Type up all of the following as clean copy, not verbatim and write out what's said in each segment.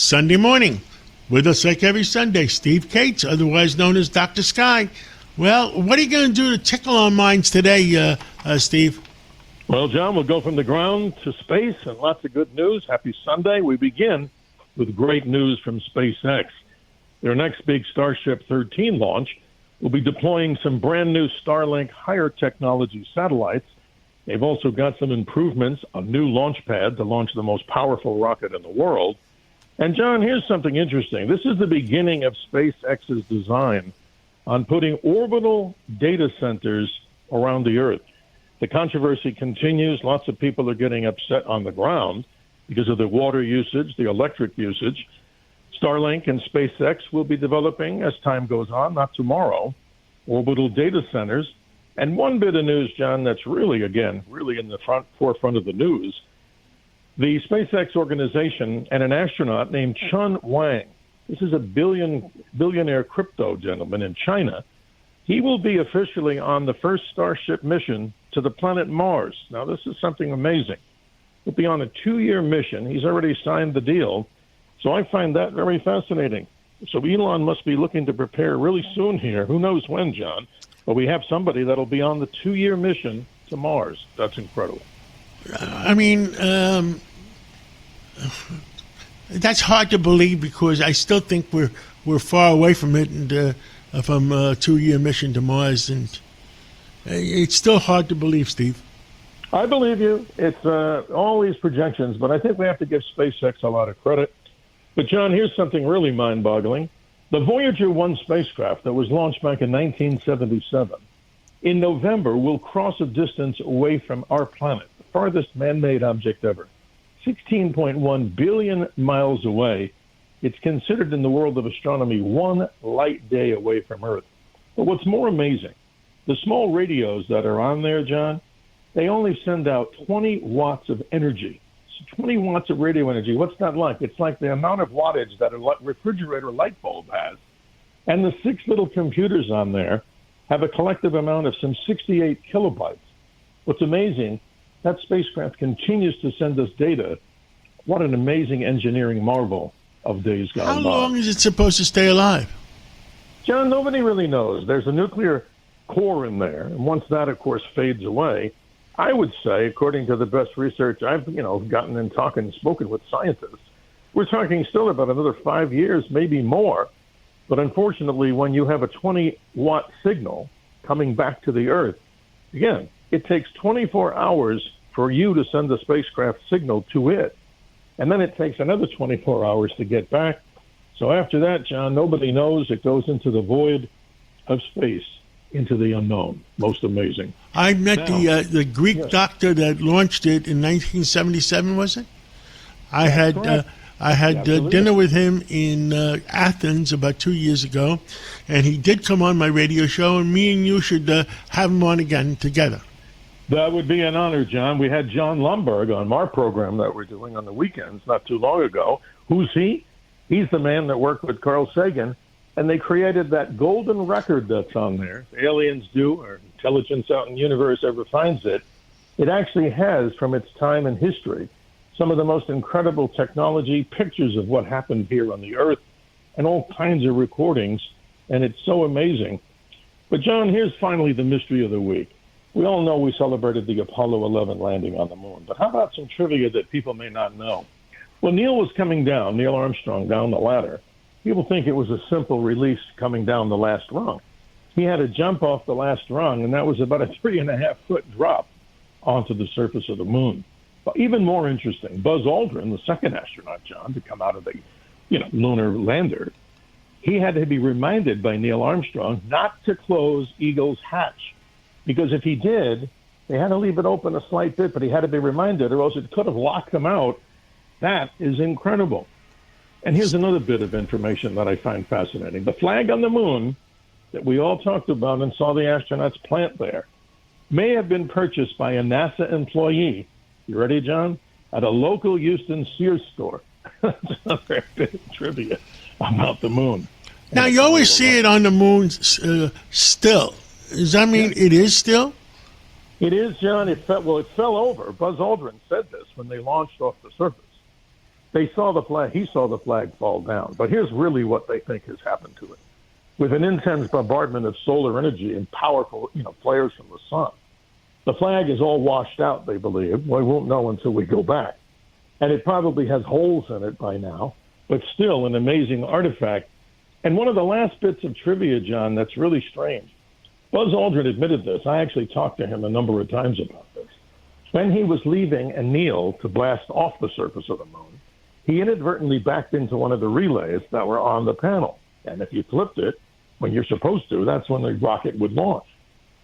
Sunday morning. With us like every Sunday, Steve Cates, otherwise known as Dr. Sky. Well, what are you going to do to tickle our minds today, Steve? Well, John, we'll go from the ground to space and lots of good news. Happy Sunday. We begin with great news from SpaceX. Their next big Starship 13 launch will be deploying some brand new Starlink higher technology satellites. They've also got some improvements, a new launch pad to launch the most powerful rocket in the world. And, John, here's something interesting. This is the beginning of SpaceX's design on putting orbital data centers around the Earth. The controversy continues. Lots of people are getting upset on the ground because of the water usage, the electric usage. Starlink and SpaceX will be developing, as time goes on, not tomorrow, orbital data centers. And one bit of news, John, that's really in the forefront of the news. The SpaceX organization and an astronaut named Chun Wang, this is a billionaire crypto gentleman in China, he will be officially on the first Starship mission to the planet Mars. Now, this is something amazing. He'll be on a 2-year mission. He's already signed the deal. So I find that very fascinating. So Elon must be looking to prepare really soon here. Who knows when, John? But we have somebody that'll be on the 2-year mission to Mars. That's incredible. I mean, that's hard to believe because I still think we're far away from it, and from a 2-year mission to Mars, and it's still hard to believe, Steve. I believe you. It's all these projections, but I think we have to give SpaceX a lot of credit. But, John, here's something really mind-boggling. The Voyager 1 spacecraft that was launched back in 1977, in November, will cross a distance away from our planet, the farthest man-made object ever, 16.1 billion miles away. It's considered in the world of astronomy 1 light day away from Earth. But what's more amazing, the small radios that are on there, John, they only send out 20 watts of energy. 20 watts of radio energy. What's that like? It's like the amount of wattage that a refrigerator light bulb has. And the 6 little computers on there have a collective amount of some 68 kilobytes. What's amazing, that spacecraft continues to send us data. What an amazing engineering marvel of days gone by. How long is it supposed to stay alive? John, nobody really knows. There's a nuclear core in there, and once that, of course, fades away, I would say, according to the best research I've gotten in talking and spoken with scientists, we're talking still about another 5 years, maybe more. But unfortunately, when you have a 20-watt signal coming back to the Earth, again, it takes 24 hours for you to send the spacecraft signal to it. And then it takes another 24 hours to get back. So after that, John, nobody knows. It goes into the void of space, into the unknown. Most amazing. I met the Greek doctor that launched it in 1977, was it? I had dinner with him in Athens about 2 years ago, and he did come on my radio show, and me and you should have him on again together. That would be an honor, John. We had John Lomberg on our program that we're doing on the weekends not too long ago. Who's he? He's the man that worked with Carl Sagan, and they created that golden record that's on there. If aliens do, or intelligence out in the universe ever finds it, it actually has, from its time in history, some of the most incredible technology, pictures of what happened here on the Earth, and all kinds of recordings, and it's so amazing. But, John, here's finally the mystery of the week. We all know we celebrated the Apollo 11 landing on the moon, but how about some trivia that people may not know? When Neil was coming down, Neil Armstrong, down the ladder, people think it was a simple release coming down the last rung. He had to jump off the last rung, and that was about a 3.5-foot drop onto the surface of the moon. But even more interesting, Buzz Aldrin, the second astronaut, John, to come out of the lunar lander, he had to be reminded by Neil Armstrong not to close Eagle's hatch. Because if he did, they had to leave it open a slight bit, but he had to be reminded, or else it could have locked him out. That is incredible. And here's another bit of information that I find fascinating. The flag on the moon that we all talked about and saw the astronauts plant there may have been purchased by a NASA employee. You ready, John? At a local Houston Sears store. That's another bit of trivia about the moon. Now, you always see it on the moon still. Does that mean it is still? It is, John. It fell over. Buzz Aldrin said this when they launched off the surface. They saw the flag. He saw the flag fall down. But here's really what they think has happened to it. With an intense bombardment of solar energy and powerful, flares from the sun, the flag is all washed out, they believe. We won't know until we go back. And it probably has holes in it by now, but still an amazing artifact. And one of the last bits of trivia, John, that's really strange. Buzz Aldrin admitted this. I actually talked to him a number of times about this. When he was leaving a kneel to blast off the surface of the moon, he inadvertently backed into one of the relays that were on the panel. And if you flipped it, when you're supposed to, that's when the rocket would launch.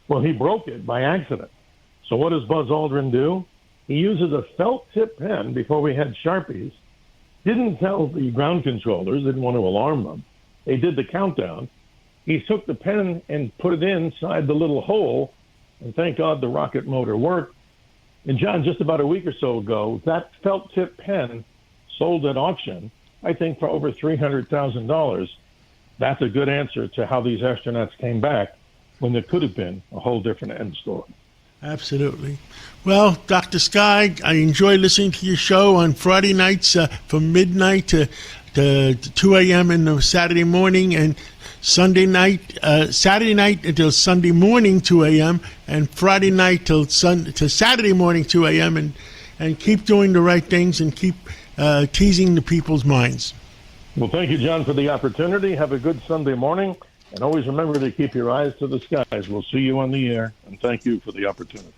Well, he broke it by accident. So what does Buzz Aldrin do? He uses a felt tip pen before we had Sharpies. Didn't tell the ground controllers, didn't want to alarm them. They did the countdown. He took the pen and put it inside the little hole, and thank God the rocket motor worked. And John, just about a week or so ago, that felt tip pen sold at auction, I think for over $300,000. That's a good answer to how these astronauts came back when there could have been a whole different end story. Absolutely. Well, Dr. Sky, I enjoy listening to your show on Friday nights from midnight to 2 a.m. in the Saturday morning, and Saturday night until Sunday morning 2 a.m. and Friday night to Saturday morning 2 a.m. and keep doing the right things and keep teasing the people's minds. Well, thank you, John, for the opportunity. Have a good Sunday morning. And always remember to keep your eyes to the skies. We'll see you on the air. And thank you for the opportunity.